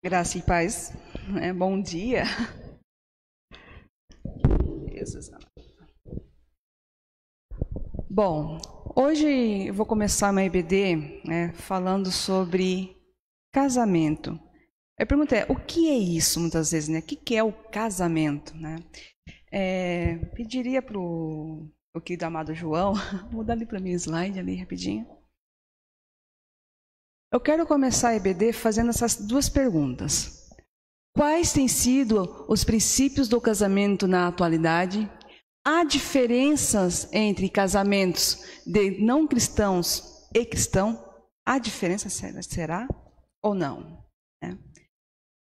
Graça e paz. Bom dia. Bom, hoje eu vou começar uma EBD falando sobre casamento. A pergunta é, o que é isso muitas vezes, né? O que é o casamento, né? Pediria para o querido amado João, mudar ali para mim o slide ali rapidinho. Eu quero começar a EBD fazendo essas duas perguntas. Quais têm sido os princípios do casamento na atualidade? Há diferenças entre casamentos de não cristãos e cristãos? Há diferença, será ou não?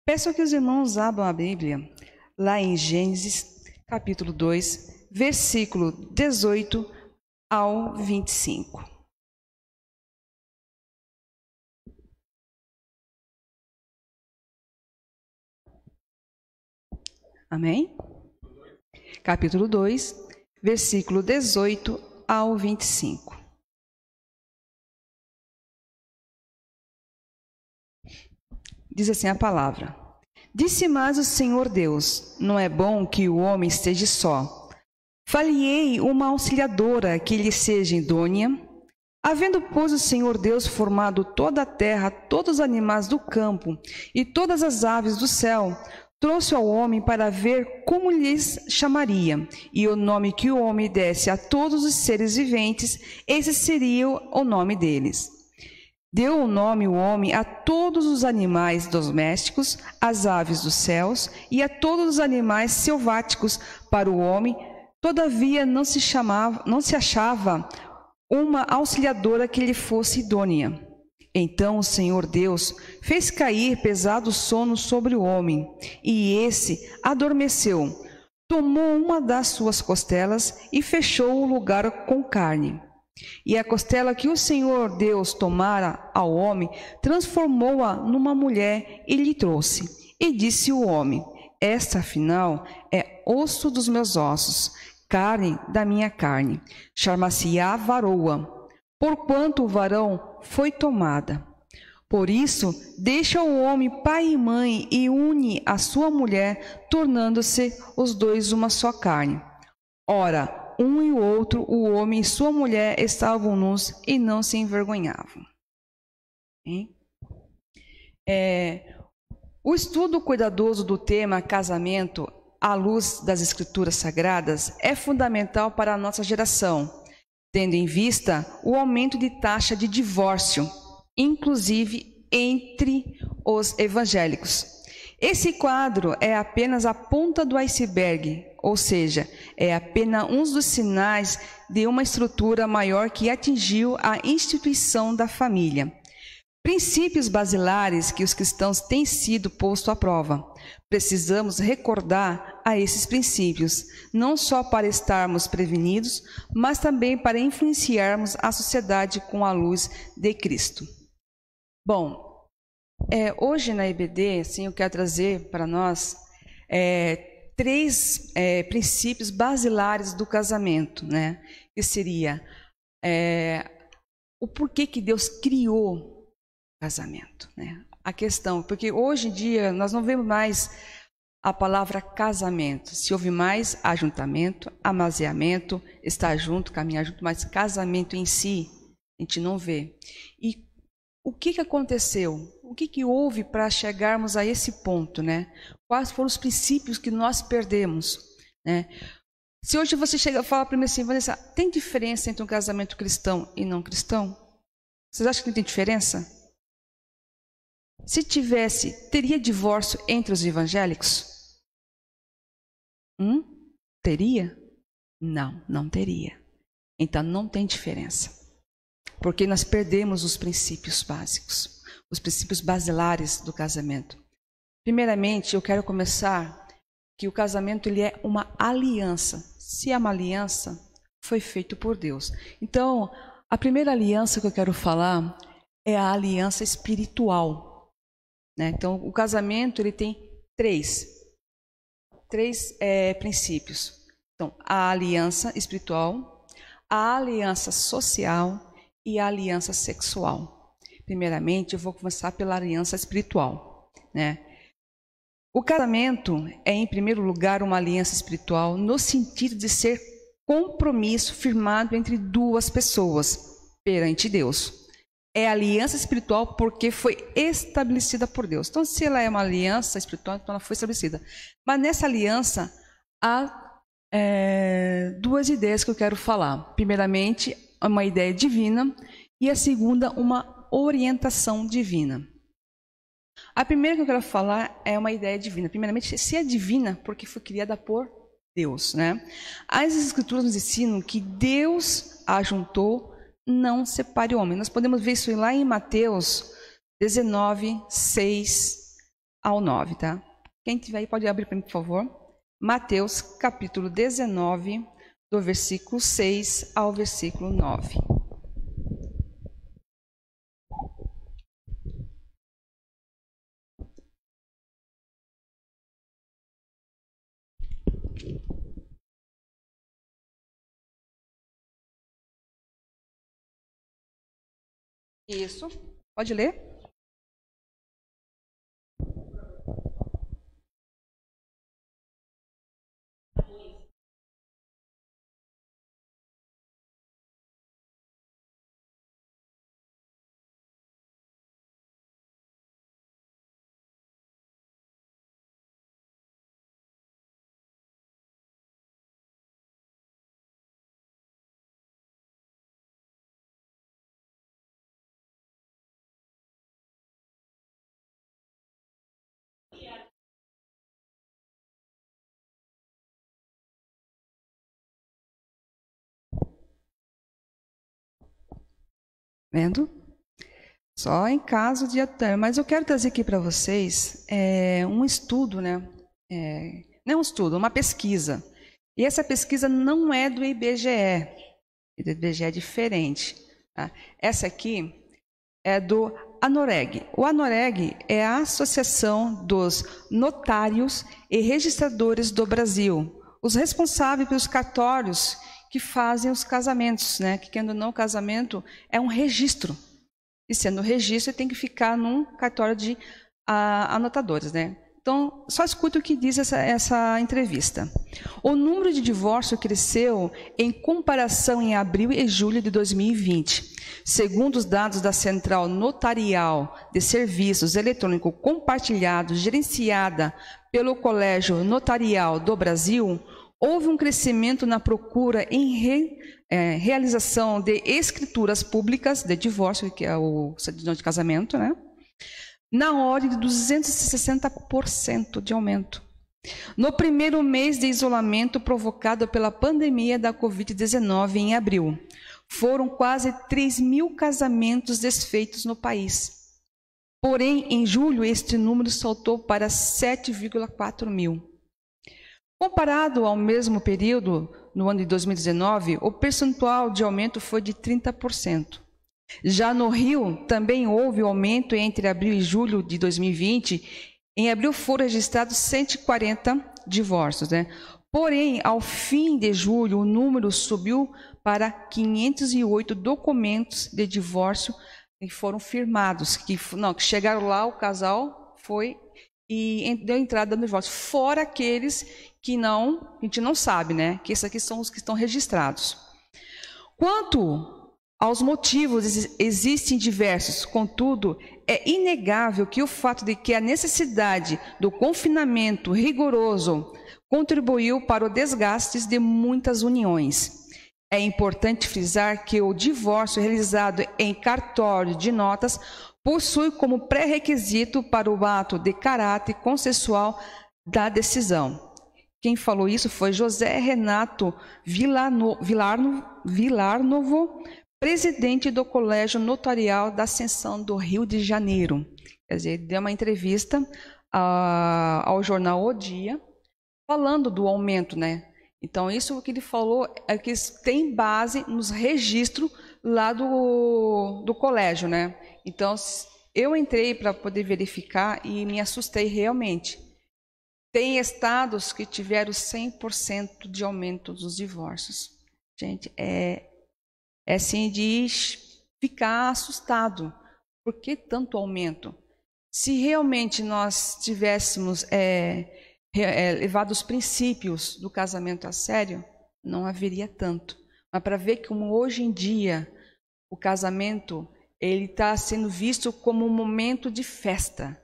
Peço que os irmãos abram a Bíblia lá em Gênesis, capítulo 2, versículo 18 ao 25. Amém? Capítulo 2, versículo 18 ao 25. Diz assim a palavra: Disse mais o Senhor Deus: Não é bom que o homem esteja só. Far-lhe-ei uma auxiliadora que lhe seja idônea. Havendo, pois, o Senhor Deus formado toda a terra, todos os animais do campo e todas as aves do céu, trouxe ao homem para ver como lhes chamaria, e o nome que o homem desse a todos os seres viventes, esse seria o nome deles. Deu o nome o homem a todos os animais domésticos, às aves dos céus e a todos os animais selváticos. Para o homem, todavia, não se achava uma auxiliadora que lhe fosse idônea. Então o Senhor Deus fez cair pesado sono sobre o homem, e esse adormeceu. Tomou uma das suas costelas e fechou o lugar com carne. E a costela que o Senhor Deus tomara ao homem, transformou-a numa mulher e lhe trouxe. E disse o homem: Esta, afinal, é osso dos meus ossos, carne da minha carne. Chamar-se-á varoa, porquanto o varão foi tomada. Por isso, deixa o homem pai e mãe e une a sua mulher, tornando-se os dois uma só carne. Ora, um e o outro, o homem e sua mulher, estavam nus e não se envergonhavam. O estudo cuidadoso do tema casamento, à luz das Escrituras Sagradas, é fundamental para a nossa geração, tendo em vista o aumento de taxa de divórcio, inclusive entre os evangélicos. Esse quadro é apenas a ponta do iceberg, ou seja, é apenas um dos sinais de uma estrutura maior que atingiu a instituição da família. Princípios basilares que os cristãos têm sido postos à prova. Precisamos recordar a esses princípios, não só para estarmos prevenidos, mas também para influenciarmos a sociedade com a luz de Cristo. Bom, hoje na EBD, eu quero trazer para nós três princípios basilares do casamento, né? Que seria o porquê que Deus criou o casamento, né? A questão, porque hoje em dia nós não vemos mais a palavra casamento. Se ouve mais ajuntamento, amaziamento, estar junto, caminhar junto, mas casamento em si, a gente não vê. E o que aconteceu? O que houve para chegarmos a esse ponto, né? Quais foram os princípios que nós perdemos, né? Se hoje você chega e fala para mim assim, Vanessa, tem diferença entre um casamento cristão e não cristão? Vocês acham que não tem diferença? Se tivesse, teria divórcio entre os evangélicos? Teria? Não, não teria. Então não tem diferença. Porque nós perdemos os princípios básicos, os princípios basilares do casamento. Primeiramente, eu quero começar que o casamento ele é uma aliança. Se é uma aliança, foi feito por Deus. Então, a primeira aliança que eu quero falar é a aliança espiritual, né? Então, o casamento ele tem três princípios. Então, a aliança espiritual, a aliança social e a aliança sexual. Primeiramente, eu vou começar pela aliança espiritual, né? O casamento é, em primeiro lugar, uma aliança espiritual no sentido de ser compromisso firmado entre duas pessoas perante Deus. É aliança espiritual porque foi estabelecida por Deus. Então, se ela é uma aliança espiritual, então ela foi estabelecida. Mas nessa aliança há duas ideias que eu quero falar. Primeiramente, uma ideia divina e a segunda, uma orientação divina. A primeira que eu quero falar é uma ideia divina. Primeiramente, se é divina, porque foi criada por Deus, né? As Escrituras nos ensinam que Deus ajuntou, não separe o homem. Nós podemos ver isso lá em Mateus 19, 6 ao 9, tá? Quem tiver aí pode abrir para mim, por favor. Mateus, capítulo 19, do versículo 6 ao versículo 9. Isso. Pode ler? Vendo? Só em caso de até. Mas eu quero trazer aqui para vocês um estudo, né? Não é um estudo, uma pesquisa. E essa pesquisa não é do IBGE. O IBGE é diferente. Tá? Essa aqui é do ANOREG. O ANOREG é a Associação dos Notários e Registradores do Brasil. Os responsáveis pelos cartórios que fazem os casamentos, né? Que, querendo ou não, o casamento é um registro. E sendo registro, tem que ficar num cartório de anotadores, né? Então, só escuta o que diz essa entrevista. O número de divórcio cresceu em comparação em abril e julho de 2020. Segundo os dados da Central Notarial de Serviços Eletrônicos Compartilhados, gerenciada pelo Colégio Notarial do Brasil, houve um crescimento na procura em realização de escrituras públicas de divórcio, que é o certidão de casamento, né? Na ordem de 260% de aumento. No primeiro mês de isolamento provocado pela pandemia da Covid-19 em abril, foram quase 3.000 casamentos desfeitos no país. Porém, em julho, este número saltou para 7,4 mil. Comparado ao mesmo período, no ano de 2019, o percentual de aumento foi de 30%. Já no Rio, também houve aumento entre abril e julho de 2020. Em abril foram registrados 140 divórcios, né? Porém, ao fim de julho, o número subiu para 508 documentos de divórcio que foram firmados, que chegaram lá, o casal foi e deu entrada no divórcio, fora aqueles que a gente não sabe, né? Que esses aqui são os que estão registrados. Quanto aos motivos, existem diversos, contudo, é inegável que o fato de que a necessidade do confinamento rigoroso contribuiu para o desgaste de muitas uniões. É importante frisar que o divórcio realizado em cartório de notas possui como pré-requisito para o ato de caráter consensual da decisão. Quem falou isso foi José Renato Vilarnovo, presidente do Colégio Notarial da Ascensão do Rio de Janeiro. Quer dizer, ele deu uma entrevista ao jornal O Dia, falando do aumento, né? Então, isso que ele falou é que tem base nos registros lá do colégio, né? Então, eu entrei para poder verificar e me assustei realmente. Tem estados que tiveram 100% de aumento dos divórcios. Gente, é assim de ficar assustado. Por que tanto aumento? Se realmente nós tivéssemos levado os princípios do casamento a sério, não haveria tanto. Mas para ver como hoje em dia o casamento ele está sendo visto como um momento de festa,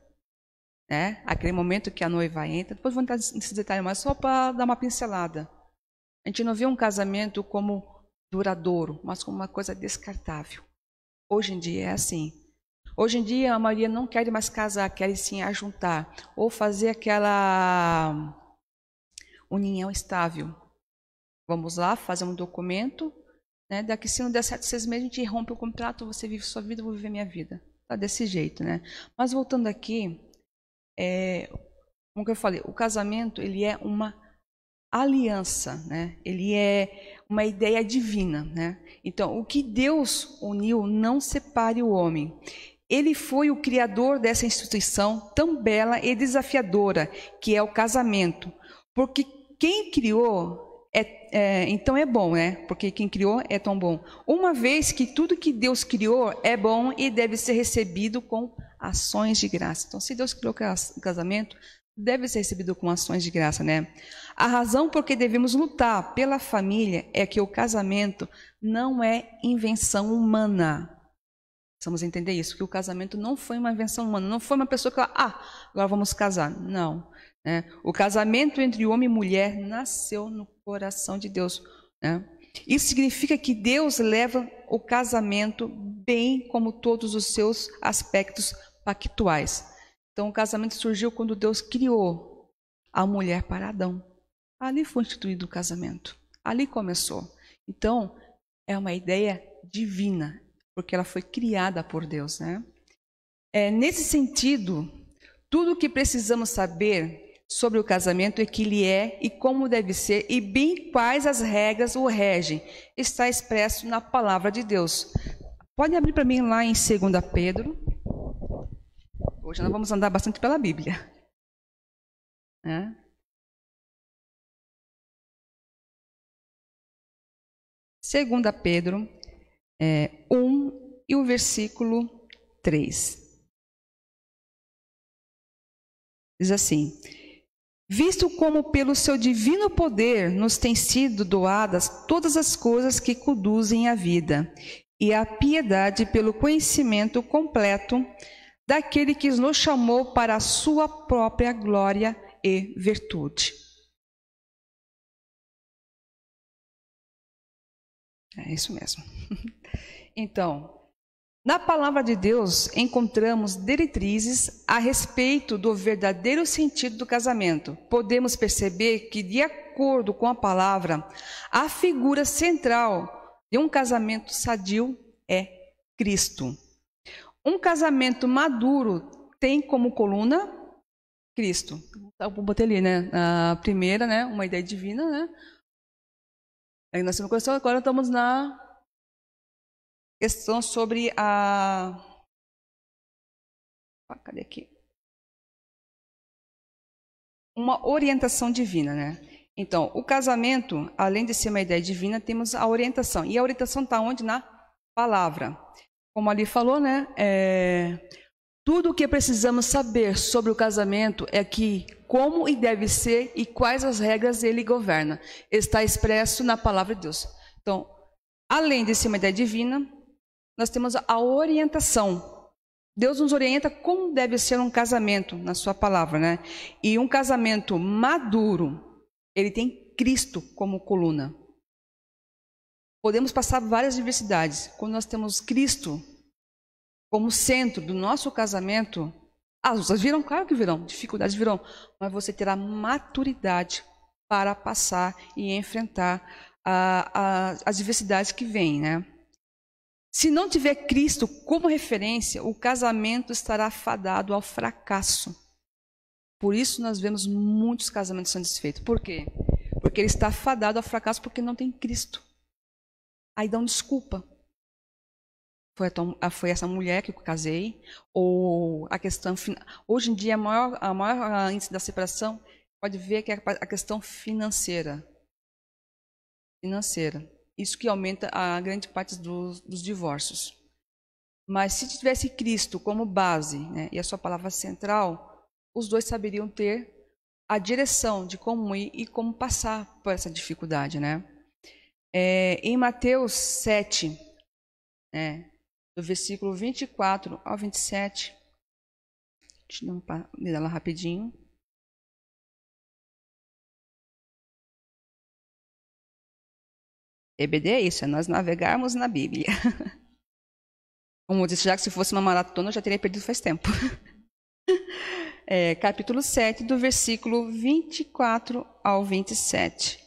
né? Aquele momento que a noiva entra. Depois vou entrar nesse detalhe, mas só para dar uma pincelada. A gente não vê um casamento como duradouro, mas como uma coisa descartável. Hoje em dia é assim. Hoje em dia a maioria não quer mais casar, quer sim ajuntar ou fazer aquela união estável. Vamos lá, fazer um documento, né? Daqui, se não der certo 6 meses, a gente rompe o contrato, você vive sua vida, eu vou viver minha vida. Tá desse jeito, né? Mas voltando aqui, como que eu falei, o casamento ele é uma aliança, né? Ele é uma ideia divina, né? Então, o que Deus uniu, não separe o homem. Ele foi o criador dessa instituição tão bela e desafiadora, que é o casamento. Porque quem criou então é bom, né? Porque quem criou é tão bom. Uma vez que tudo que Deus criou é bom e deve ser recebido com ações de graça. Então, se Deus criou o casamento, deve ser recebido com ações de graça, né? A razão por que devemos lutar pela família é que o casamento não é invenção humana. Precisamos entender isso, que o casamento não foi uma invenção humana, não foi uma pessoa que agora vamos casar. Não. Né? O casamento entre homem e mulher nasceu no coração de Deus. Né? Isso significa que Deus leva o casamento bem como todos os seus aspectos pactuais. Então, o casamento surgiu quando Deus criou a mulher para Adão. Ali foi instituído o casamento. Ali começou. Então, é uma ideia divina, porque ela foi criada por Deus, né? Nesse sentido, tudo o que precisamos saber sobre o casamento é que ele é e como deve ser e bem quais as regras o regem. Está expresso na palavra de Deus. Pode abrir para mim lá em 2 Pedro. Hoje nós vamos andar bastante pela Bíblia. 2 Pedro 1 e o versículo 3. Diz assim: visto como pelo seu divino poder nos têm sido doadas todas as coisas que conduzem à vida e à piedade pelo conhecimento completo daquele que nos chamou para a sua própria glória e virtude. É isso mesmo. Então, na palavra de Deus encontramos diretrizes a respeito do verdadeiro sentido do casamento. Podemos perceber que, de acordo com a palavra, a figura central de um casamento sadio é Cristo. Um casamento maduro tem como coluna Cristo. Eu botei ali, né? A primeira, né? Uma ideia divina, né? Aí nós temos agora estamos na questão sobre cadê aqui? Uma orientação divina, né? Então, o casamento, além de ser uma ideia divina, temos a orientação. E a orientação está onde? Na palavra. Como ali falou, né? Tudo o que precisamos saber sobre o casamento é que como e deve ser e quais as regras ele governa. Está expresso na palavra de Deus. Então, além de ser uma ideia divina, nós temos a orientação. Deus nos orienta como deve ser um casamento, na sua palavra, né? E um casamento maduro, ele tem Cristo como coluna. Podemos passar várias diversidades. Quando nós temos Cristo como centro do nosso casamento, as lutas virão, claro que virão, dificuldades virão, mas você terá maturidade para passar e enfrentar as diversidades que vêm, né? Se não tiver Cristo como referência, o casamento estará fadado ao fracasso. Por isso nós vemos muitos casamentos sendo desfeitos. Por quê? Porque ele está fadado ao fracasso porque não tem Cristo. Aí dão desculpa. Foi essa mulher que eu casei, ou a questão... Hoje em dia, a maior índice da separação, pode ver que é a questão financeira. Isso que aumenta a grande parte dos divórcios. Mas se tivesse Cristo como base, né, e a sua palavra central, os dois saberiam ter a direção de como ir e como passar por essa dificuldade, né? Em Mateus 7, do versículo 24 ao 27, deixa eu dar uma olhada lá rapidinho. EBD é isso, é nós navegarmos na Bíblia. Como eu disse, já que se fosse uma maratona, eu já teria perdido faz tempo. Capítulo 7, do versículo 24 ao 27.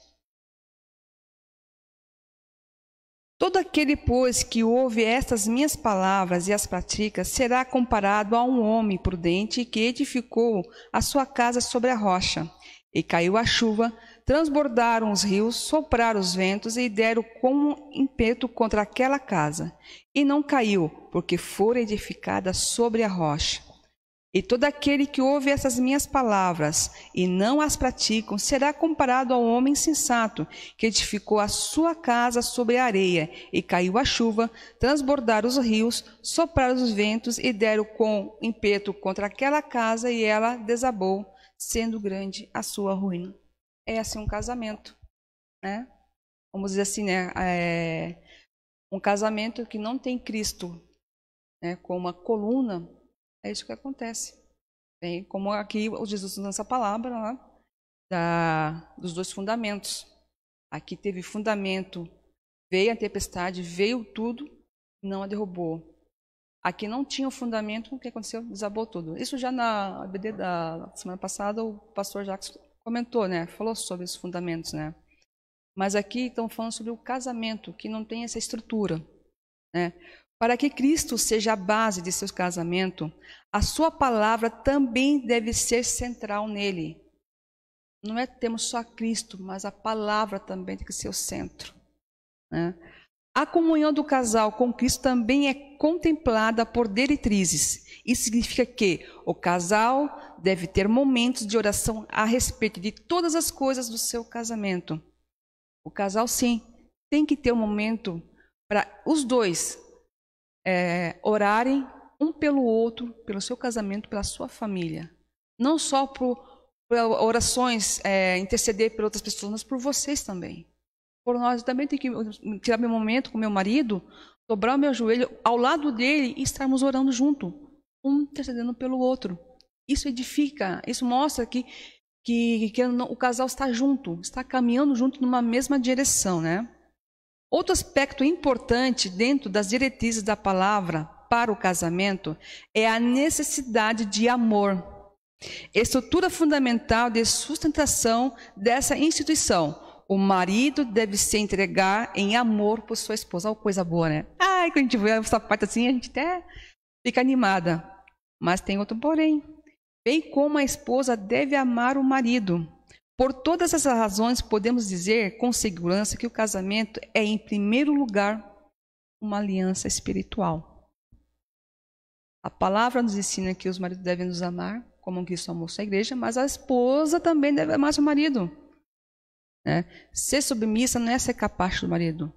Todo aquele, pois, que ouve estas minhas palavras e as pratica, será comparado a um homem prudente que edificou a sua casa sobre a rocha. E caiu a chuva, transbordaram os rios, sopraram os ventos e deram com ímpeto contra aquela casa. E não caiu, porque fora edificada sobre a rocha. E todo aquele que ouve essas minhas palavras e não as praticam, será comparado ao homem insensato, que edificou a sua casa sobre a areia, e caiu a chuva, transbordaram os rios, sopraram os ventos, e deram com ímpeto contra aquela casa, e ela desabou, sendo grande a sua ruína. É assim um casamento, né? Vamos dizer assim, né? Um casamento que não tem Cristo, né, como uma coluna. É isso que acontece. Como aqui o Jesus usa essa palavra lá, dos dois fundamentos. Aqui teve fundamento, veio a tempestade, veio tudo, não a derrubou. Aqui não tinha o fundamento, o que aconteceu? Desabou tudo. Isso já na ABD da semana passada, o pastor Jacques comentou, né? Falou sobre os fundamentos, né? Mas aqui estão falando sobre o casamento, que não tem essa estrutura, né? Para que Cristo seja a base de seu casamento, a sua palavra também deve ser central nele. Não é que temos só Cristo, mas a palavra também tem que ser o centro, né? A comunhão do casal com Cristo também é contemplada por diretrizes. Isso significa que o casal deve ter momentos de oração a respeito de todas as coisas do seu casamento. O casal, sim, tem que ter um momento para os dois orarem um pelo outro, pelo seu casamento, pela sua família. Não só por orações, interceder por outras pessoas, mas por vocês também. Por nós também tem que tirar meu momento com meu marido, dobrar o meu joelho ao lado dele e estarmos orando junto, um intercedendo pelo outro. Isso edifica, isso mostra que o casal está junto, está caminhando junto numa mesma direção, né? Outro aspecto importante dentro das diretrizes da palavra para o casamento é a necessidade de amor. Estrutura fundamental de sustentação dessa instituição. O marido deve se entregar em amor por sua esposa. Olha, coisa boa, né? Ai, quando a gente vê essa parte assim, a gente até fica animada. Mas tem outro porém. Bem como a esposa deve amar o marido. Por todas essas razões, podemos dizer com segurança que o casamento é, em primeiro lugar, uma aliança espiritual. A palavra nos ensina que os maridos devem nos amar, como Cristo amou sua igreja, mas a esposa também deve amar seu marido. Ser submissa não é ser capaz do marido,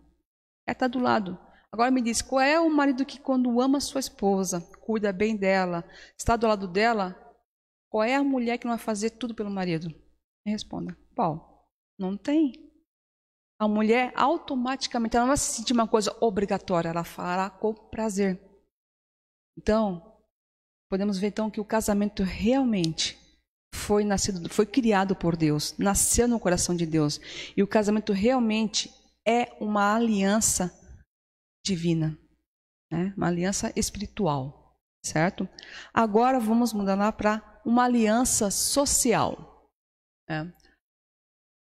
é estar do lado. Agora me diz, qual é o marido que quando ama sua esposa, cuida bem dela, está do lado dela, qual é a mulher que não vai fazer tudo pelo marido? Me responda. Qual? Não tem. A mulher automaticamente, ela não vai se sentir uma coisa obrigatória, ela fará com prazer. Então, podemos ver então que o casamento realmente foi criado por Deus, nasceu no coração de Deus. E o casamento realmente é uma aliança divina, né? Uma aliança espiritual, certo? Agora vamos mudar lá para uma aliança social.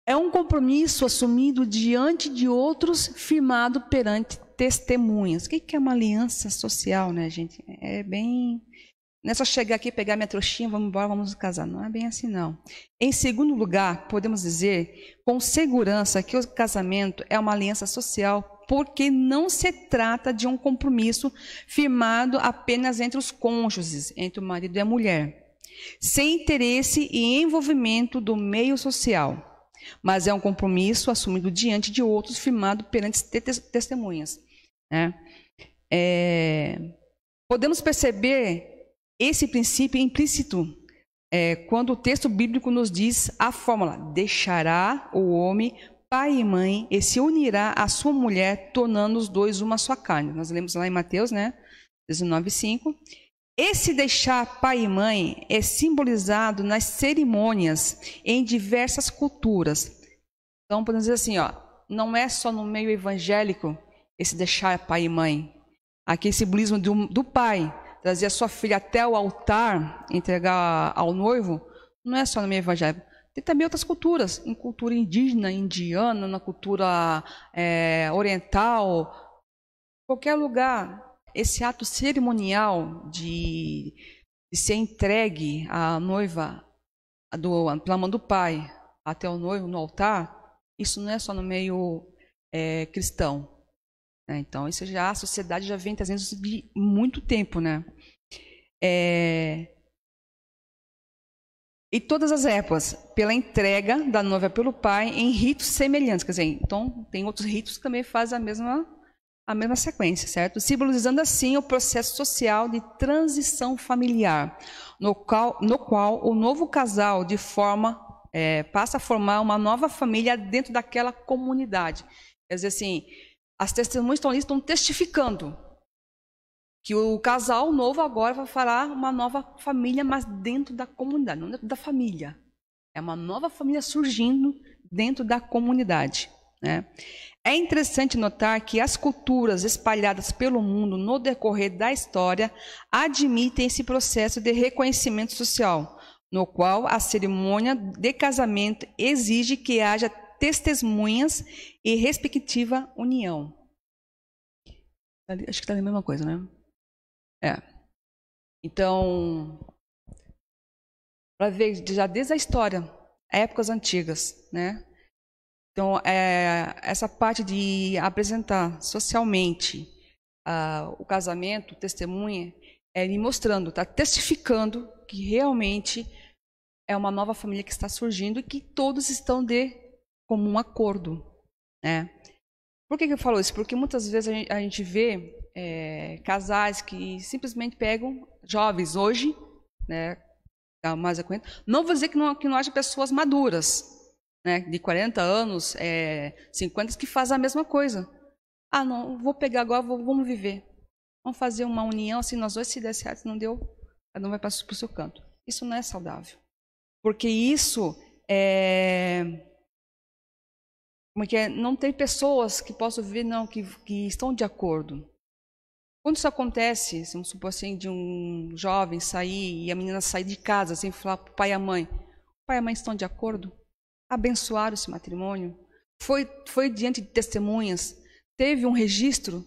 É um compromisso assumido diante de outros, firmado perante testemunhas. O que é uma aliança social, né, gente? É bem... Não é só chegar aqui, pegar minha trouxinha, vamos embora, vamos casar. Não é bem assim, não. Em segundo lugar, podemos dizer com segurança que o casamento é uma aliança social porque não se trata de um compromisso firmado apenas entre os cônjuges, entre o marido e a mulher, sem interesse e envolvimento do meio social, mas é um compromisso assumido diante de outros, firmado perante testemunhas, né? Podemos perceber esse princípio implícito quando o texto bíblico nos diz a fórmula: deixará o homem pai e mãe e se unirá à sua mulher, tornando os dois uma só carne. Nós lemos lá em Mateus, né, 19:5. Esse deixar pai e mãe é simbolizado nas cerimônias em diversas culturas. Então, podemos dizer assim, não é só no meio evangélico esse deixar pai e mãe. Aqui, esse simbolismo do pai trazer a sua filha até o altar, entregar ao noivo, não é só no meio evangélico. Tem também outras culturas, em cultura indígena, indiana, na cultura oriental, qualquer lugar. Esse ato cerimonial de ser entregue à noiva pela mão do pai até o noivo no altar, isso não é só no meio cristão. Então, isso a sociedade já vem trazendo isso de muito tempo, né? E todas as épocas, pela entrega da noiva pelo pai em ritos semelhantes. Quer dizer, então, tem outros ritos que também fazem a mesma sequência, certo? Simbolizando assim o processo social de transição familiar, no qual o novo casal passa a formar uma nova família dentro daquela comunidade. Quer dizer assim, as testemunhas estão testificando que o casal novo agora vai fará uma nova família, mas dentro da comunidade, não dentro da família. É uma nova família surgindo dentro da comunidade, né? É interessante notar que as culturas espalhadas pelo mundo no decorrer da história admitem esse processo de reconhecimento social, no qual a cerimônia de casamento exige que haja testemunhas e respectiva união. Acho que está a mesma coisa, né? Então, para ver já desde a história, épocas antigas, né? Então, essa parte de apresentar socialmente o casamento, testemunha, me mostrando, está testificando que realmente é uma nova família que está surgindo e que todos estão de comum acordo, né? Por que eu falo isso? Porque muitas vezes a gente vê casais que simplesmente pegam jovens hoje, né? Mais não vou dizer que não haja pessoas maduras, né, de 40 anos, 50, que fazem a mesma coisa. Não, vou pegar agora, vamos viver. Vamos fazer uma união, assim, nós dois, se der certo, se não deu, cada um vai para o seu canto. Isso não é saudável. Porque isso não tem pessoas que possam viver, não, que estão de acordo. Quando isso acontece, vamos supor assim, de um jovem sair e a menina sair de casa sem falar para o pai e a mãe. O pai e a mãe estão de acordo? Abençoaram esse matrimônio? Foi diante de testemunhas? Teve um registro?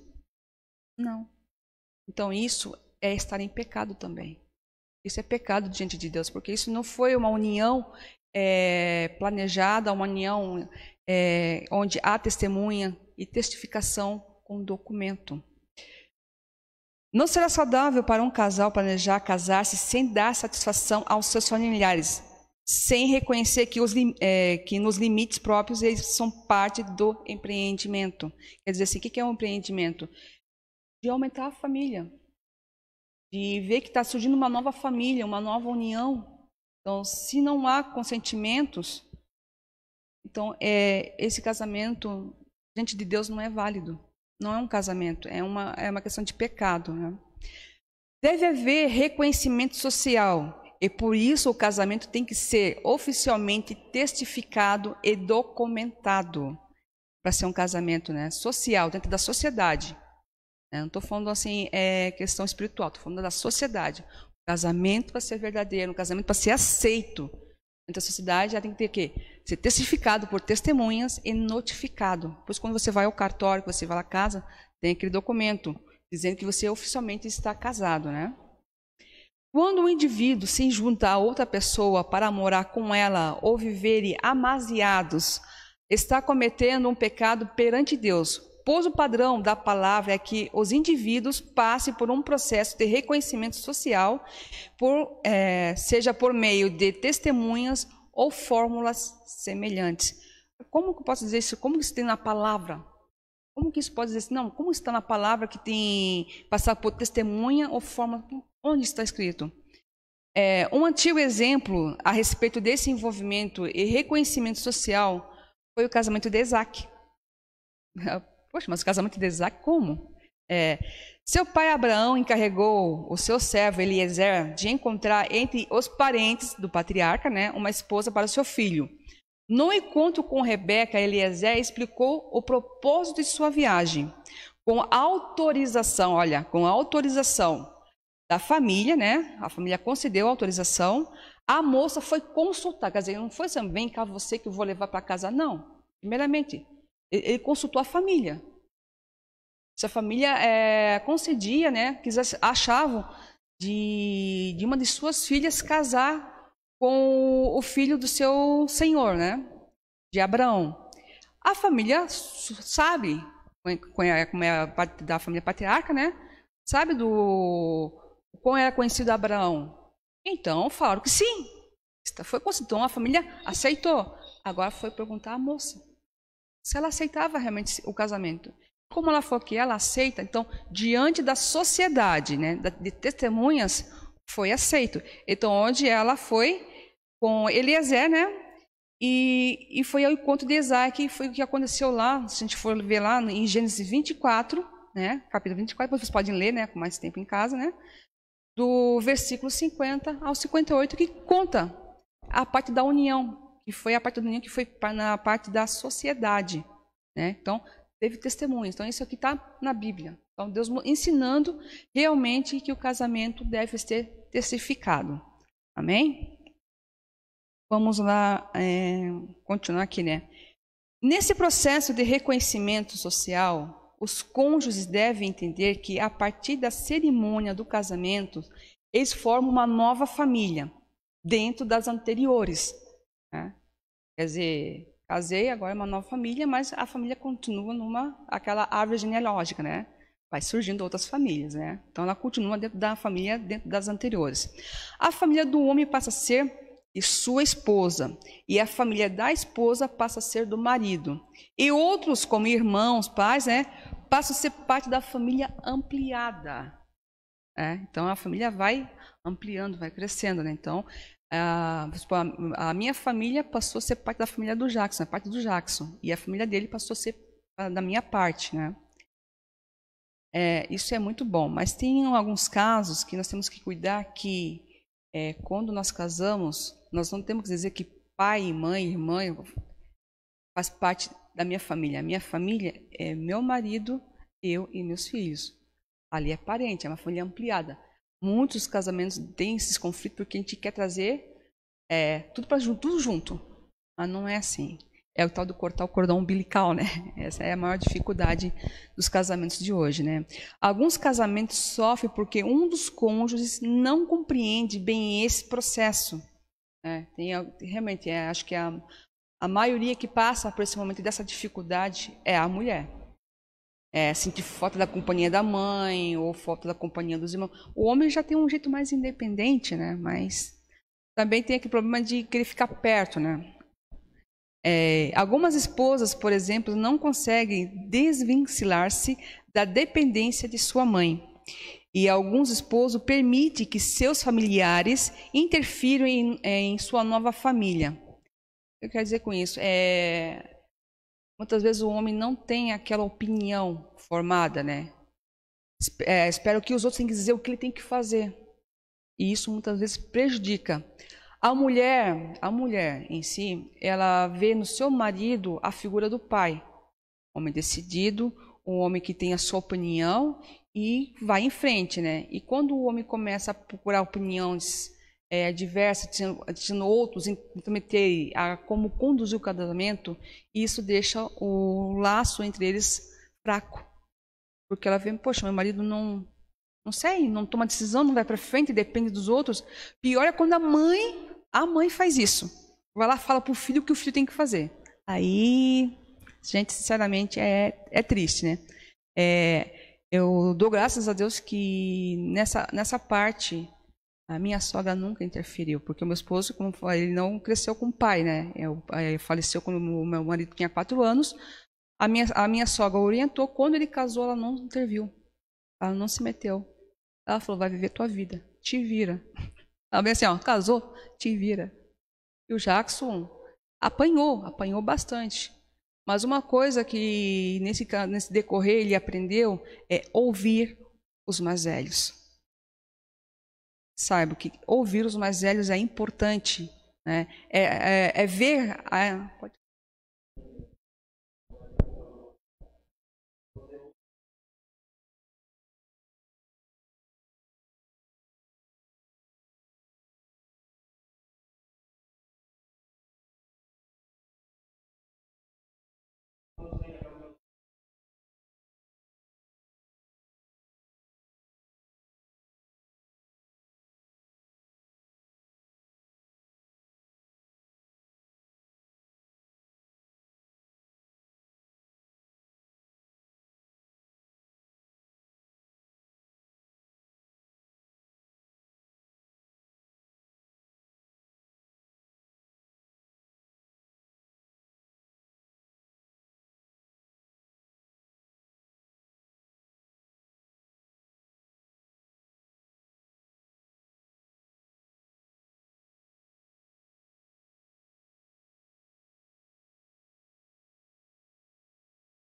Não. Então isso é estar em pecado também. Isso é pecado diante de Deus, porque isso não foi uma união planejada, uma união onde há testemunha e testificação com documento. Não será saudável para um casal planejar casar-se sem dar satisfação aos seus familiares, sem reconhecer que nos limites próprios eles são parte do empreendimento. Quer dizer assim, o que é um empreendimento? De aumentar a família, de ver que está surgindo uma nova família, uma nova união. Então, se não há consentimentos, então esse casamento diante de Deus não é válido. Não é um casamento, é uma questão de pecado, né? Deve haver reconhecimento social. E por isso o casamento tem que ser oficialmente testificado e documentado para ser um casamento, né, social, dentro da sociedade. Não estou falando assim, questão espiritual, estou falando da sociedade. O casamento para ser verdadeiro, o casamento para ser aceito dentro da sociedade, já tem que ter o quê? Ser testificado por testemunhas e notificado. Pois quando você vai ao cartório, você vai à casa, tem aquele documento dizendo que você oficialmente está casado, né? Quando um indivíduo se junta a outra pessoa para morar com ela ou viverem amasiados, está cometendo um pecado perante Deus, pois o padrão da palavra é que os indivíduos passem por um processo de reconhecimento social, seja por meio de testemunhas ou fórmulas semelhantes. Como que eu posso dizer isso? Como isso tem na palavra? como que isso pode dizer assim? Não, como está na palavra que tem passar por testemunha ou forma? Onde está escrito? Um antigo exemplo a respeito desse envolvimento e reconhecimento social foi o casamento de Isaac. Poxa, mas o casamento de Isaac como? Seu pai Abraão encarregou o seu servo Eliezer de encontrar entre os parentes do patriarca, né, uma esposa para o seu filho. No encontro com Rebeca, Eliezer explicou o propósito de sua viagem. Com autorização, com autorização da família, né? A família concedeu a autorização. A moça foi consultar, quer dizer, não foi assim, vem cá você que eu vou levar para casa, não. Primeiramente, ele consultou a família. Se a família concedia, né? Achavam de uma de suas filhas casar com o filho do seu senhor, né? De Abraão. A família sabe como é a parte da família patriarca, né? Sabe como era conhecido Abraão. Então, falaram que sim. Foi considerado. Então, a família aceitou. Agora foi perguntar à moça se ela aceitava realmente o casamento. Como ela falou que ela aceita, então, diante da sociedade, né, de testemunhas, foi aceito. Então, onde ela foi com Eliezer, né, e foi ao encontro de Isaac, foi o que aconteceu lá, se a gente for ver lá em Gênesis 24, né, capítulo 24, vocês podem ler, né, com mais tempo em casa, né, do versículo 50 ao 58, que conta a parte da união, que foi a parte da união que foi na parte da sociedade, né, então, teve testemunhos. Então, isso aqui está na Bíblia. Então, Deus ensinando realmente que o casamento deve ser testificado. Amém? Vamos lá, continuar aqui, né? Nesse processo de reconhecimento social, os cônjuges devem entender que, a partir da cerimônia do casamento, eles formam uma nova família, dentro das anteriores. Né? Quer dizer, casei, agora é uma nova família, mas a família continua aquela árvore genealógica, né? Vai surgindo outras famílias, né? Então, ela continua dentro da família, dentro das anteriores. A família do homem passa a ser de sua esposa, e a família da esposa passa a ser do marido. E outros, como irmãos, pais, né? Passam a ser parte da família ampliada. Então, a família vai ampliando, vai crescendo, né? Então, a minha família passou a ser parte da família do Jackson, parte do Jackson, e a família dele passou a ser da minha parte, né? Isso é muito bom, mas tem alguns casos que nós temos que cuidar que quando nós casamos, nós não temos que dizer que pai, mãe, irmã faz parte da minha família. A minha família é meu marido, eu e meus filhos. Ali é parente, é uma família ampliada. Muitos casamentos têm esses conflitos porque a gente quer trazer tudo junto. Mas não é assim. É o tal do cortar o cordão umbilical, né? Essa é a maior dificuldade dos casamentos de hoje, né? Alguns casamentos sofrem porque um dos cônjuges não compreende bem esse processo. Realmente, acho que a maioria que passa por esse momento dessa dificuldade é a mulher. Sentir falta da companhia da mãe ou falta da companhia dos irmãos. O homem já tem um jeito mais independente, né? Mas também tem aquele problema de querer ficar perto, né? Algumas esposas, por exemplo, não conseguem desvencilhar-se da dependência de sua mãe. E alguns esposos permitem que seus familiares interfiram em sua nova família. O que eu quero dizer com isso? Muitas vezes o homem não tem aquela opinião formada, né? Espero que os outros tenham que dizer o que ele tem que fazer. E isso muitas vezes prejudica. A mulher em si, ela vê no seu marido a figura do pai. Homem decidido, um homem que tem a sua opinião e vai em frente, né? E quando o homem começa a procurar opiniões diversas, dizendo outros, intrometer a como conduzir o casamento, isso deixa o laço entre eles fraco. Porque ela vê, poxa, meu marido não sei, não toma decisão, não vai para frente, depende dos outros. Pior é quando a mãe faz isso. Vai lá e fala para o filho o que o filho tem que fazer. Aí, gente, sinceramente, é triste, né? Eu dou graças a Deus que nessa parte a minha sogra nunca interferiu, porque o meu esposo, como eu falei, ele não cresceu com o pai, né? Ele faleceu quando o meu marido tinha 4 anos. A minha sogra orientou, quando ele casou, ela não interviu. Ela não se meteu. Ela falou, vai viver tua vida, te vira. Ela bem assim, ó, casou, te vira. E o Jackson apanhou bastante. Mas uma coisa que nesse decorrer ele aprendeu é ouvir os mais velhos. Saiba que ouvir os mais velhos é importante, né? É ver... Pode...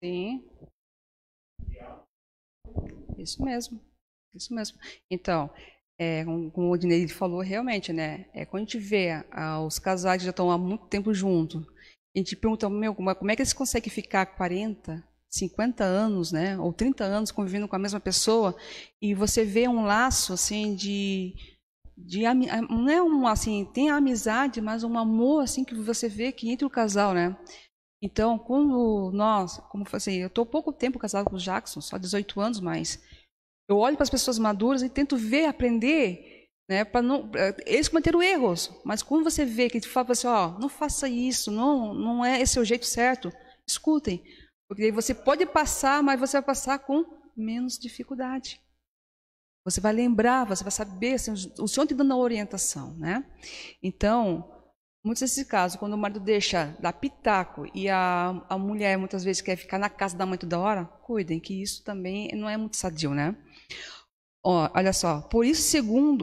Sim. Isso mesmo. Isso mesmo. Então, como o Dinei falou, realmente, né? Quando a gente vê os casais que já estão há muito tempo juntos, a gente pergunta, como é que eles conseguem ficar 40, 50 anos, né? Ou 30 anos convivendo com a mesma pessoa, e você vê um laço, assim, não é assim, tem a amizade, mas um amor, assim, que você vê que entre o casal, né? Então, quando nós, como eu falei assim, eu estou pouco tempo casado com o Jackson, só 18 anos, mas eu olho para as pessoas maduras e tento ver, aprender, né, para não eles cometeram erros, mas quando você vê que ele fala assim, ó, não faça isso, não é esse o jeito certo, escutem, porque você pode passar, mas você vai passar com menos dificuldade. Você vai lembrar, você vai saber, assim, o Senhor te dando a orientação, né? Então, muitos desses casos, quando o marido deixa dar pitaco e a mulher muitas vezes quer ficar na casa da mãe toda hora, cuidem que isso também não é muito sadio, né? Olha só, por isso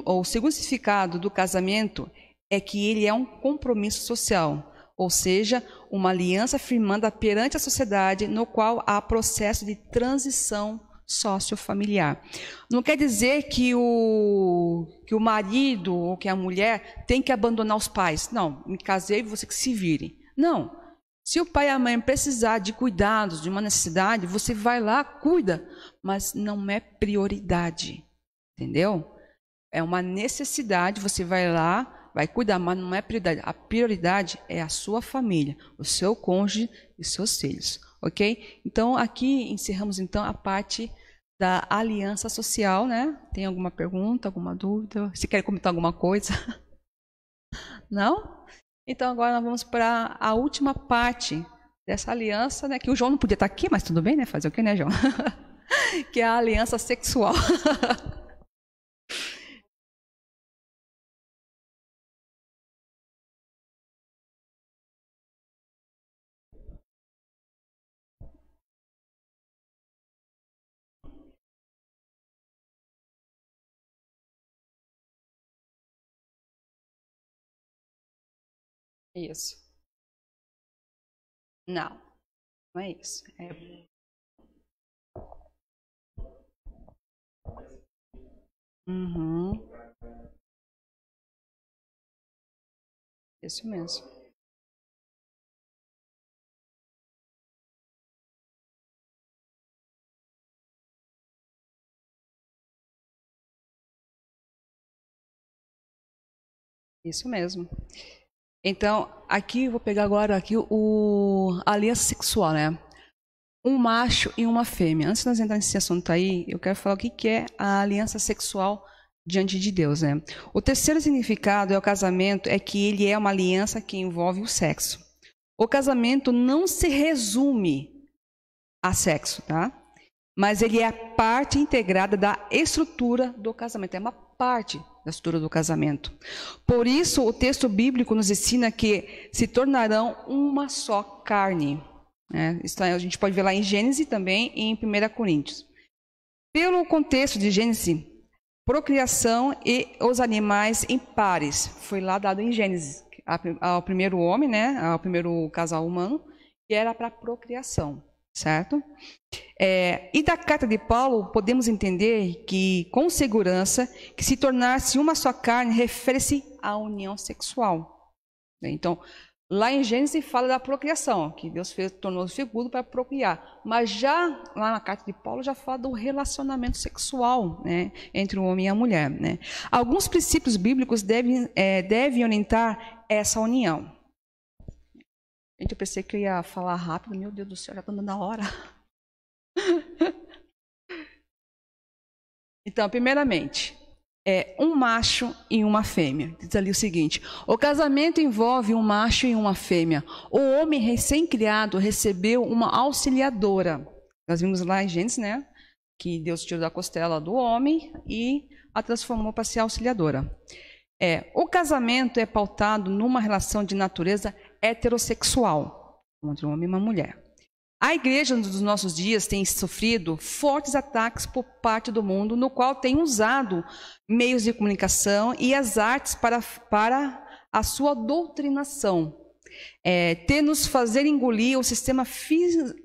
o segundo significado do casamento é que ele é um compromisso social, ou seja, uma aliança firmada perante a sociedade no qual há processo de transição sociofamiliar. Não quer dizer que o marido ou que a mulher tem que abandonar os pais. Não, me casei, você que se vire. Não. Se o pai e a mãe precisar de cuidados, de uma necessidade, você vai lá, cuida, mas não é prioridade. Entendeu? É uma necessidade, você vai lá, vai cuidar, mas não é prioridade. A prioridade é a sua família, o seu cônjuge e os seus filhos. Ok? Então, aqui encerramos então a parte da aliança social, né? Tem alguma pergunta, alguma dúvida? Se quer comentar alguma coisa? Não? Então, agora nós vamos para a última parte dessa aliança, né? Que o João não podia estar aqui, mas tudo bem, né? Fazer o quê, né, João? Que é a aliança sexual. Isso. Não, não é isso. Uhum. Isso mesmo. Isso mesmo. Então, aqui eu vou pegar agora aqui a aliança sexual, né? Um macho e uma fêmea. Antes de nós entrar nesse assunto aí, eu quero falar o que é a aliança sexual diante de Deus, né? O terceiro significado é o casamento, é que ele é uma aliança que envolve o sexo. O casamento não se resume a sexo, tá? Mas ele é a parte integrada da estrutura do casamento, é uma parte da estrutura do casamento. Por isso, o texto bíblico nos ensina que se tornarão uma só carne. Isso a gente pode ver lá em Gênesis também e em 1 Coríntios. Pelo contexto de Gênesis, procriação e os animais em pares. Foi lá dado em Gênesis, ao primeiro homem, ao primeiro casal humano, que era para procriação, certo? E da carta de Paulo, podemos entender que, com segurança, que se tornar-se uma só carne refere-se à união sexual. Então, lá em Gênesis fala da procriação, que Deus tornou o figudo para procriar. Mas já lá na carta de Paulo já fala do relacionamento sexual, entre o homem e a mulher. Alguns princípios bíblicos devem orientar essa união. Gente, eu pensei que eu ia falar rápido. Meu Deus do céu, já está dando a hora. Então, primeiramente, um macho e uma fêmea. Diz ali o seguinte: o casamento envolve um macho e uma fêmea. O homem recém-criado recebeu uma auxiliadora. Nós vimos lá em Gênesis, que Deus tirou da costela do homem e a transformou para ser auxiliadora. O casamento é pautado numa relação de natureza heterossexual entre um homem e uma mulher. A igreja dos nossos dias tem sofrido fortes ataques por parte do mundo, no qual tem usado meios de comunicação e as artes para a sua doutrinação. Nos fazer engolir o sistema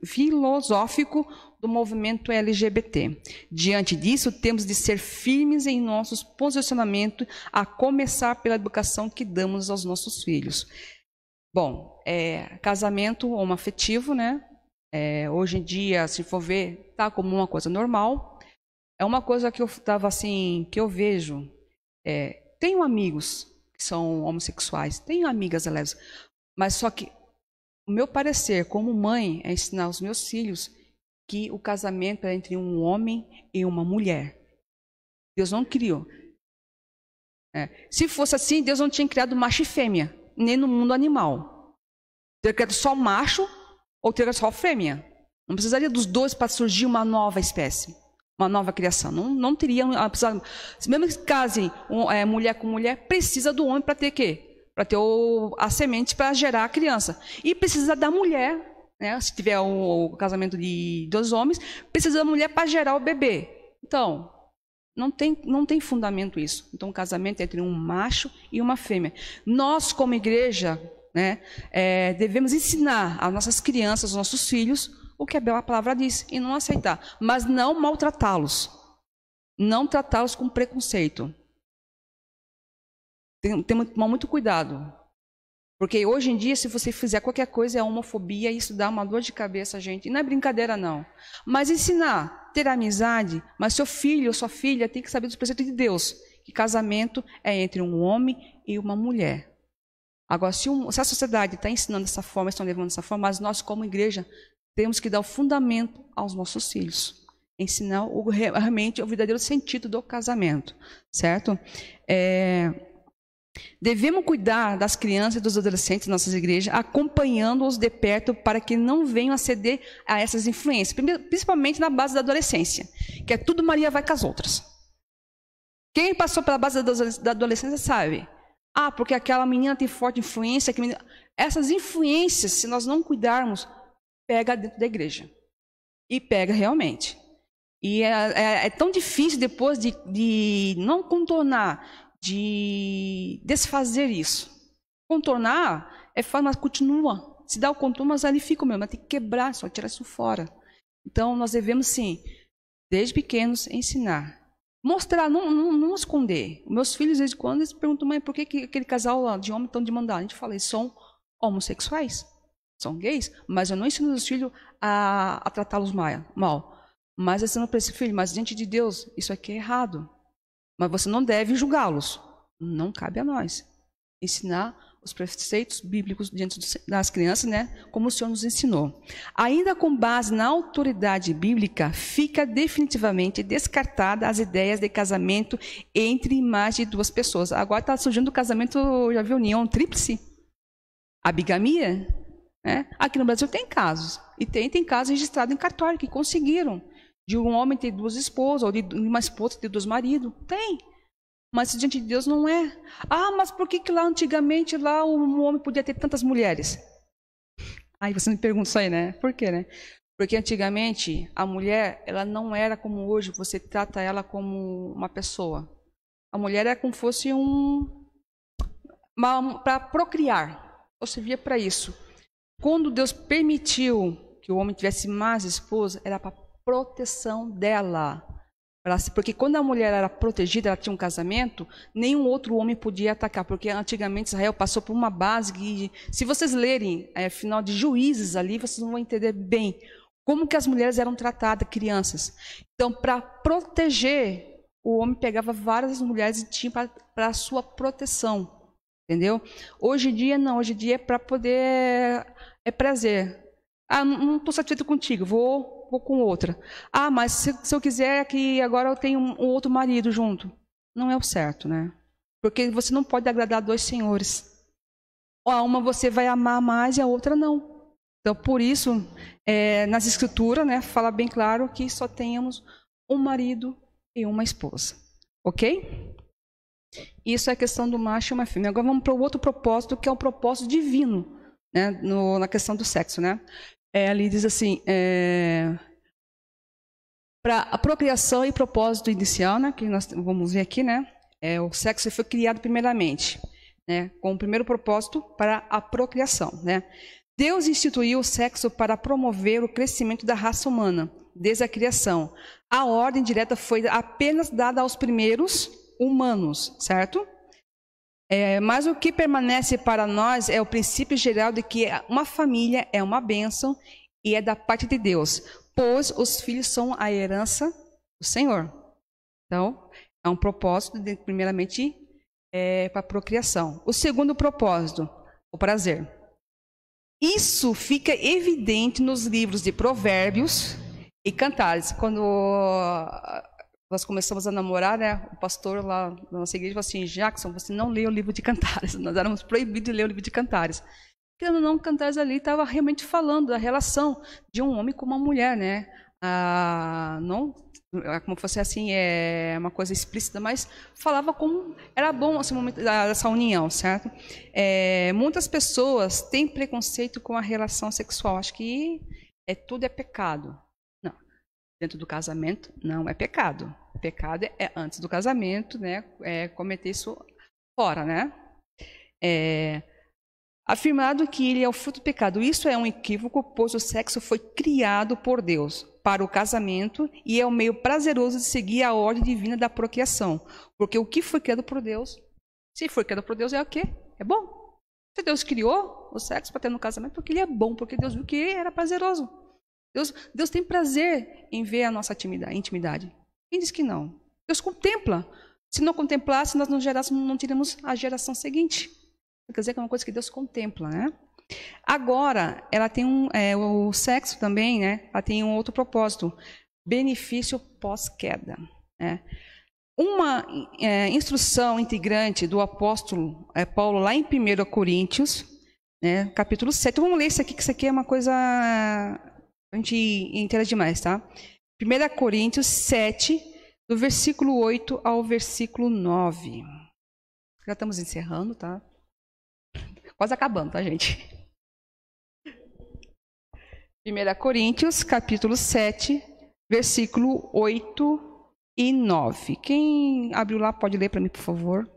filosófico do movimento LGBT. Diante disso, temos de ser firmes em nossos posicionamentos, a começar pela educação que damos aos nossos filhos. Bom, casamento homoafetivo, hoje em dia, se for ver, tá como uma coisa normal. É uma coisa que que eu vejo. Tenho amigos que são homossexuais, tenho amigas lésbicas, mas só que o meu parecer como mãe é ensinar aos meus filhos que o casamento é entre um homem e uma mulher. Deus não criou. Se fosse assim, Deus não tinha criado macho e fêmea, nem no mundo animal. Teria criado só macho ou teria só fêmea. Não precisaria dos dois para surgir uma nova espécie, uma nova criação. Não teria. Mesmo que case mulher com mulher, precisa do homem para ter quê? Para ter a semente para gerar a criança. E precisa da mulher, se tiver o casamento de dois homens, precisa da mulher para gerar o bebê. Então, não tem fundamento isso. Então, o casamento é entre um macho e uma fêmea. Nós, como igreja, devemos ensinar às nossas crianças, aos nossos filhos, o que a palavra diz, e não aceitar, mas não maltratá-los, não tratá-los com preconceito. Temos que tomar muito cuidado, porque hoje em dia, se você fizer qualquer coisa, é homofobia, isso dá uma dor de cabeça, gente, e não é brincadeira não, mas ensinar, ter amizade, mas seu filho ou sua filha tem que saber dos preceitos de Deus, que casamento é entre um homem e uma mulher. Agora, se a sociedade está ensinando dessa forma, estão levando dessa forma, mas nós, como igreja, temos que dar o fundamento aos nossos filhos. Ensinar realmente o verdadeiro sentido do casamento. Certo? Devemos cuidar das crianças e dos adolescentes das nossas igrejas, acompanhando-os de perto para que não venham a ceder a essas influências. Principalmente na base da adolescência, que é tudo Maria vai com as outras. Quem passou pela base da adolescência sabe. Porque aquela menina tem forte influência. Essas influências, se nós não cuidarmos, pega dentro da igreja. E pega realmente. E é tão difícil depois de não contornar, de desfazer isso. Contornar é fácil, mas continua. Se dá o contorno, mas ali fica mesmo. Mas tem que quebrar, só tirar isso fora. Então, nós devemos, sim, desde pequenos, ensinar. Mostrar, não esconder. Meus filhos, desde quando, eles perguntam: mãe, por que aquele casal lá de homem estão demandando? A gente fala: eles são homossexuais, são gays, mas eu não ensino os filhos a tratá-los mal. Mas ensino para esse filho: mas diante de Deus, isso aqui é errado. Mas você não deve julgá-los. Não cabe a nós ensinar os preceitos bíblicos diante das crianças, como o Senhor nos ensinou. Ainda com base na autoridade bíblica, fica definitivamente descartada as ideias de casamento entre mais de duas pessoas. Agora está surgindo o casamento, já viu, união tríplice? A bigamia? Aqui no Brasil tem casos. E tem casos registrados em cartório que conseguiram. De um homem ter duas esposas, ou de uma esposa ter dois maridos. Tem. Mas diante de Deus não é. Mas por que lá antigamente lá o homem podia ter tantas mulheres? Aí você me pergunta isso aí, né? Por quê, né? Porque antigamente a mulher, ela não era como hoje, você trata ela como uma pessoa. A mulher era como fosse para procriar. Ou servia para isso. Quando Deus permitiu que o homem tivesse mais esposa, era para proteção dela. Porque quando a mulher era protegida, ela tinha um casamento, nenhum outro homem podia atacar, porque antigamente Israel passou por uma base que, se vocês lerem final de Juízes ali, vocês vão entender bem como que as mulheres eram tratadas, crianças. Então, para proteger, o homem pegava várias mulheres e tinha para a sua proteção, entendeu? Hoje em dia, não. Hoje em dia é para poder... É prazer. Ah, não estou satisfeito contigo, vou com outra. Ah, mas se eu quiser que agora eu tenho um outro marido junto. Não é o certo, né? Porque você não pode agradar dois senhores. A uma você vai amar mais e a outra não. Então, por isso, nas escrituras, né, fala bem claro que só tenhamos um marido e uma esposa. Ok? Isso é a questão do macho e uma fêmea. Agora vamos para o outro propósito, que é o propósito divino, né, na questão do sexo, né? Ali diz assim, para a procriação e propósito inicial, né, que nós vamos ver aqui, né, o sexo foi criado primeiramente, né, com o primeiro propósito para a procriação, né. Deus instituiu o sexo para promover o crescimento da raça humana desde a criação. A ordem direta foi apenas dada aos primeiros humanos, certo? Mas o que permanece para nós é o princípio geral de que uma família é uma bênção e é da parte de Deus, pois os filhos são a herança do Senhor. Então, é um propósito, primeiramente, para a procriação. O segundo propósito, o prazer. Isso fica evidente nos livros de Provérbios e Cantares. Quando nós começamos a namorar, né, o pastor lá na nossa igreja falou assim: Jackson, você não lê o livro de Cantares. Nós éramos proibidos de ler o livro de Cantares. Querendo ou não, Cantares ali estava realmente falando da relação de um homem com uma mulher, né? Não como fosse assim, uma coisa explícita, mas falava como era bom esse momento dessa união, certo? Muitas pessoas têm preconceito com a relação sexual. Acho que tudo é pecado. Não, dentro do casamento não é pecado. Pecado é antes do casamento, né? Cometer isso fora, né? Afirmado que ele é o fruto do pecado. Isso é um equívoco, pois o sexo foi criado por Deus para o casamento e é o meio prazeroso de seguir a ordem divina da procriação. Porque o que foi criado por Deus, se foi criado por Deus, é o quê? É bom. Se Deus criou o sexo para ter no casamento, porque ele é bom, porque Deus viu que era prazeroso. Deus tem prazer em ver a nossa intimidade. Quem diz que não? Deus contempla. Se não contemplasse, nós não teríamos a geração seguinte. Quer dizer que é uma coisa que Deus contempla, né? Agora, ela tem o sexo também, né? Ela tem um outro propósito, benefício pós-queda. Né? Uma instrução integrante do apóstolo Paulo lá em 1 Coríntios, né, capítulo 7. Vamos ler isso aqui, que isso aqui é uma coisa a gente interage demais, tá? 1 Coríntios 7, do versículo 8 ao versículo 9. Já estamos encerrando, tá? Quase acabando, tá, gente? 1 Coríntios, capítulo 7, versículo 8 e 9. Quem abriu lá pode ler para mim, por favor.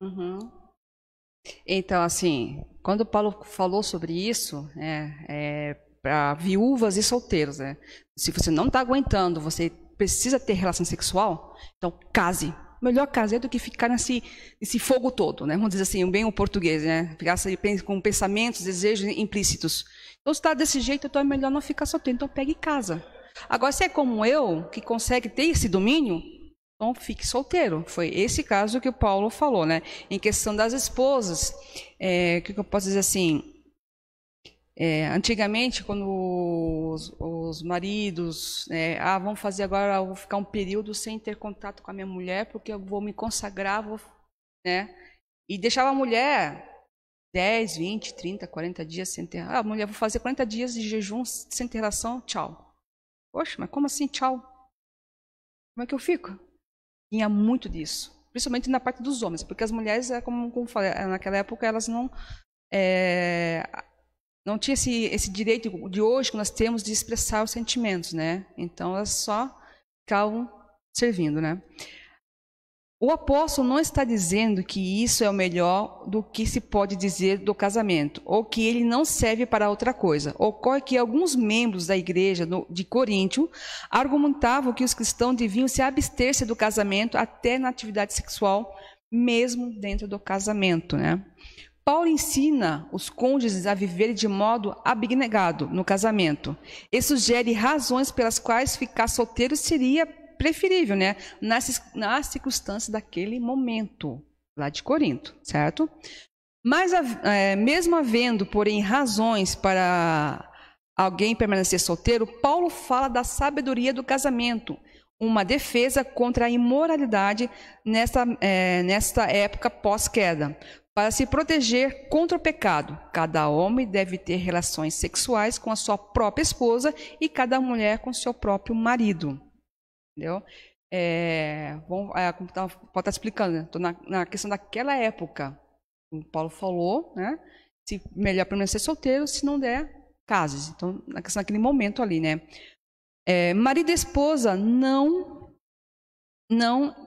Uhum. Então, assim, quando Paulo falou sobre isso, para viúvas e solteiros, né? Se você não está aguentando, você precisa ter relação sexual, então case. Melhor casar do que ficar nesse fogo todo, né? Vamos dizer assim, bem o português, né? Ficar com pensamentos, desejos implícitos. Então, se está desse jeito, então é melhor não ficar solteiro. Então, pegue e casa. Agora, se é como eu, que consegue ter esse domínio, então fique solteiro. Foi esse caso que o Paulo falou, né? Em questão das esposas, o que eu posso dizer assim? Antigamente, quando os maridos, vamos fazer agora, eu vou ficar um período sem ter contato com a minha mulher, porque eu vou me consagrar, né? E deixava a mulher 10, 20, 30, 40 dias sem ter. A mulher, vou fazer 40 dias de jejum sem ter relação, tchau. Poxa, mas como assim, tchau? Como é que eu fico? Tinha muito disso, principalmente na parte dos homens, porque as mulheres, como falei, naquela época, elas não tinham esse direito de hoje que nós temos de expressar os sentimentos, né? Então, elas só ficavam servindo, né? O apóstolo não está dizendo que isso é o melhor do que se pode dizer do casamento, ou que ele não serve para outra coisa. Ocorre que alguns membros da igreja de Coríntio argumentavam que os cristãos deviam se abster-se do casamento até na atividade sexual, mesmo dentro do casamento, né? Paulo ensina os cônjuges a viver de modo abnegado no casamento e sugere razões pelas quais ficar solteiro seria preferível, né? Nas circunstâncias daquele momento, lá de Corinto, certo? Mas, mesmo havendo, porém, razões para alguém permanecer solteiro, Paulo fala da sabedoria do casamento, uma defesa contra a imoralidade nesta época pós-queda. Para se proteger contra o pecado, cada homem deve ter relações sexuais com a sua própria esposa e cada mulher com seu próprio marido. Entendeu? Como pode estar explicando, né? Estou na questão daquela época. O Paulo falou, né? Se melhor permanecer solteiro, se não der, cases. Então, na questão daquele momento ali, né? Marido e esposa não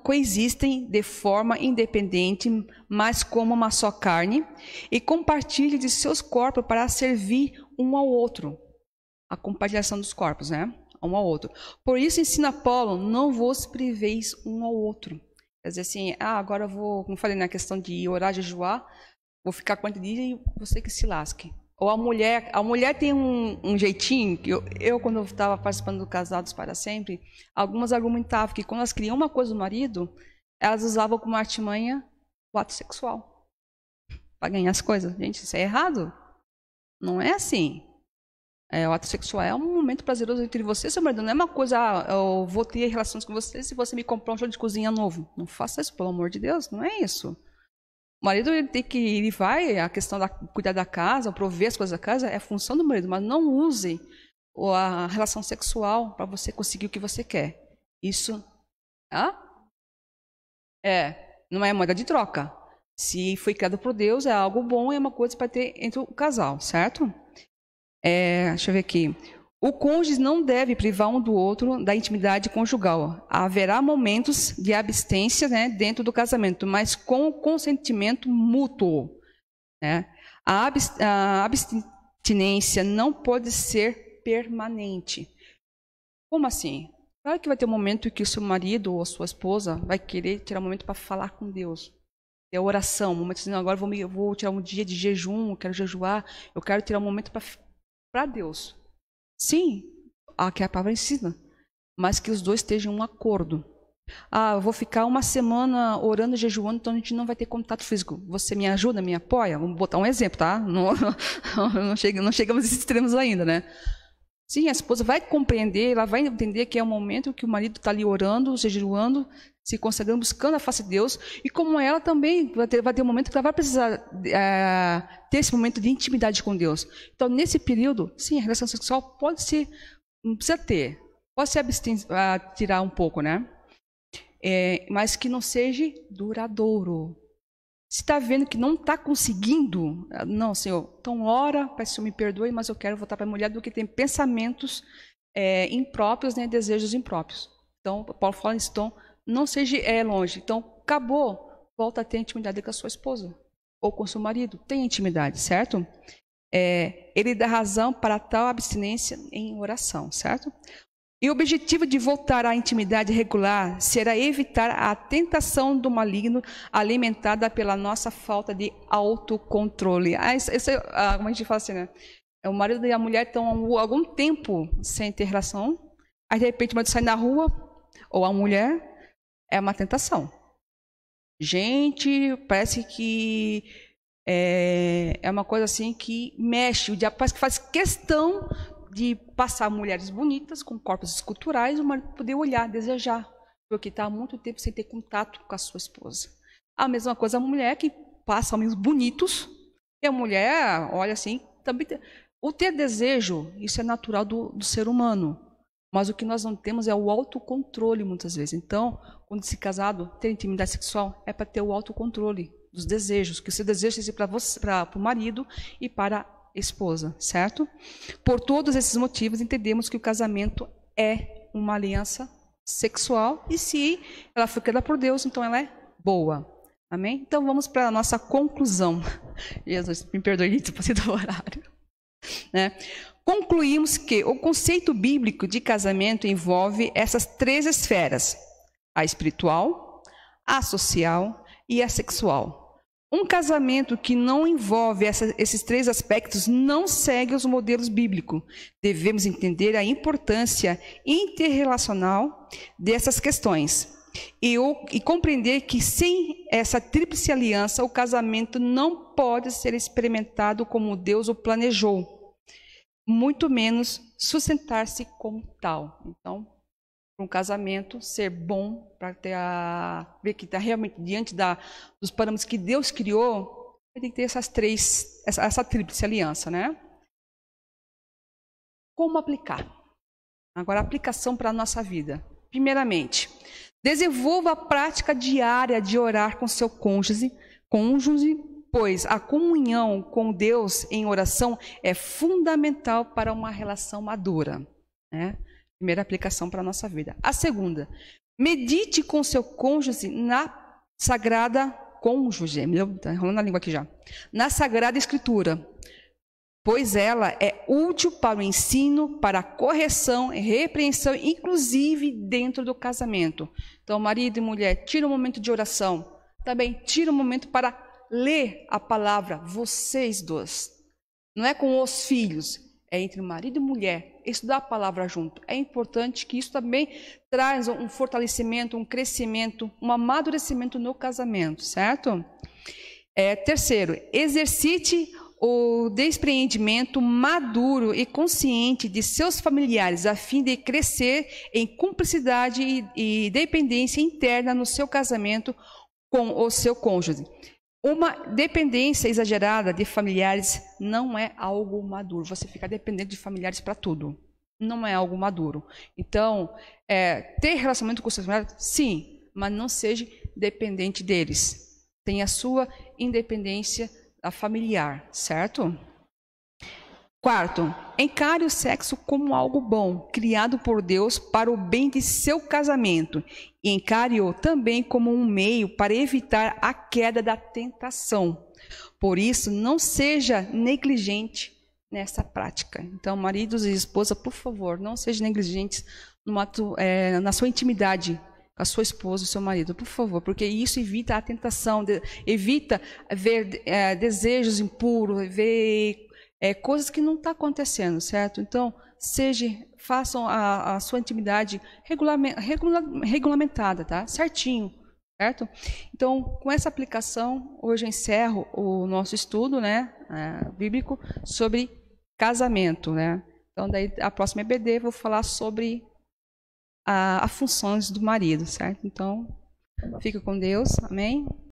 coexistem de forma independente, mas como uma só carne, e compartilham de seus corpos para servir um ao outro. A compartilhação dos corpos, né? Um ao outro. Por isso ensina Paulo, não vos priveis um ao outro. Quer dizer assim, agora eu vou, como falei na questão de orar, jejuar, vou ficar 40 dias e você que se lasque. Ou a mulher tem um jeitinho, que eu quando eu estava participando do Casados para Sempre, algumas argumentavam que quando elas queriam uma coisa do marido, elas usavam como artimanha o ato sexual, para ganhar as coisas. Gente, isso é errado. Não é assim. O ato sexual é um momento prazeroso entre você e seu marido. Não é uma coisa, eu vou ter relações com você se você me comprar um jogo de cozinha novo. Não faça isso, pelo amor de Deus, não é isso. O marido ele vai, a questão da cuidar da casa, prover as coisas da casa, é a função do marido, mas não use a relação sexual para você conseguir o que você quer. Isso não é moeda de troca. Se foi criado por Deus, é algo bom, é uma coisa para ter entre o casal, certo? Deixa eu ver aqui. O cônjuge não deve privar um do outro da intimidade conjugal. Haverá momentos de abstência, né, dentro do casamento, mas com o consentimento mútuo, né? A abstinência não pode ser permanente. Como assim? Claro que vai ter um momento que o seu marido ou a sua esposa vai querer tirar um momento para falar com Deus. É oração, um momento assim, agora eu vou tirar um dia de jejum, eu quero jejuar, eu quero tirar um momento para Deus. Sim, que a palavra ensina, mas que os dois estejam em um acordo. Eu vou ficar uma semana orando e jejuando, então a gente não vai ter contato físico. Você me ajuda, me apoia? Vamos botar um exemplo, tá? Não chegamos a esses extremos ainda, né? Sim, a esposa vai compreender, ela vai entender que é o momento que o marido está ali orando, jejuando, se consagrando, buscando a face de Deus, e como ela também vai ter um momento que ela vai precisar ter esse momento de intimidade com Deus. Então, nesse período, sim, a relação sexual pode ser, não precisa ter, pode se tirar um pouco, né? Mas que não seja duradouro. Se está vendo que não está conseguindo, não, Senhor, então ora, para que o Senhor me perdoe, mas eu quero voltar para a mulher do que tem pensamentos impróprios, né, desejos impróprios. Então, Paulo fala isso, então, não seja longe. Então, acabou, volta a ter intimidade com a sua esposa. ou com seu marido, tenha intimidade, certo? Ele dá razão para tal abstinência em oração, certo? E o objetivo de voltar à intimidade regular será evitar a tentação do maligno alimentada pela nossa falta de autocontrole. Como a gente fala assim, né? O marido e a mulher estão algum tempo sem ter relação, aí de repente o marido sai na rua, ou a mulher, é uma tentação. Gente, parece que é uma coisa assim que mexe, o diabo parece que faz questão de passar mulheres bonitas, com corpos esculturais, o marido poder olhar, desejar, porque está há muito tempo sem ter contato com a sua esposa. A mesma coisa a mulher que passa homens bonitos, e a mulher olha assim, também o ter desejo, isso é natural do ser humano, mas o que nós não temos é o autocontrole muitas vezes. Então, quando se casado, ter intimidade sexual é para ter o autocontrole dos desejos, que o seu desejo seja para o marido e para a esposa, certo? Por todos esses motivos, entendemos que o casamento é uma aliança sexual e se ela foi criada por Deus, então ela é boa. Amém? Então vamos para a nossa conclusão. Jesus, me perdoe, passei do horário. Né? Concluímos que o conceito bíblico de casamento envolve essas três esferas: a espiritual, a social e a sexual. Um casamento que não envolve esses três aspectos não segue os modelos bíblicos. Devemos entender a importância interrelacional dessas questões e compreender que sem essa tríplice aliança, o casamento não pode ser experimentado como Deus o planejou, muito menos sustentar-se como tal. Então, para um casamento ser bom, para ver que está realmente diante dos parâmetros que Deus criou, tem que ter essa tríplice aliança, né? Como aplicar? Agora, a aplicação para a nossa vida. Primeiramente, desenvolva a prática diária de orar com seu cônjuge, pois a comunhão com Deus em oração é fundamental para uma relação madura, né? Primeira aplicação para a nossa vida. A segunda, medite com seu cônjuge na sagrada tá enrolando a língua aqui já, na Sagrada Escritura, pois ela é útil para o ensino, para a correção e repreensão, inclusive dentro do casamento. Então, marido e mulher, tira um momento de oração. Também tira um momento para ler a palavra, vocês dois. Não é com os filhos, é entre marido e mulher. Estudar a palavra junto. É importante que isso também traz um fortalecimento, um crescimento, um amadurecimento no casamento, certo? Terceiro, exercite o despreendimento maduro e consciente de seus familiares, a fim de crescer em cumplicidade e dependência interna no seu casamento com o seu cônjuge. Uma dependência exagerada de familiares não é algo maduro. Você fica dependente de familiares para tudo. Não é algo maduro. Então, ter relacionamento com seus familiares, sim, mas não seja dependente deles. Tenha a sua independência familiar, certo? Quarto, encare o sexo como algo bom, criado por Deus para o bem de seu casamento. E encare-o também como um meio para evitar a queda da tentação. Por isso, não seja negligente nessa prática. Então, maridos e esposa, por favor, não sejam negligentes na sua intimidade com a sua esposa e seu marido, por favor, porque isso evita a tentação, evita ver desejos impuros, ver coisas que não estão acontecendo, certo? Então, façam a sua intimidade regulamentada, tá? Certinho, certo? Então, com essa aplicação, hoje eu encerro o nosso estudo, né, bíblico sobre casamento, né? Então, daí a próxima EBD vou falar sobre as funções do marido, certo? Então, fica com Deus, amém?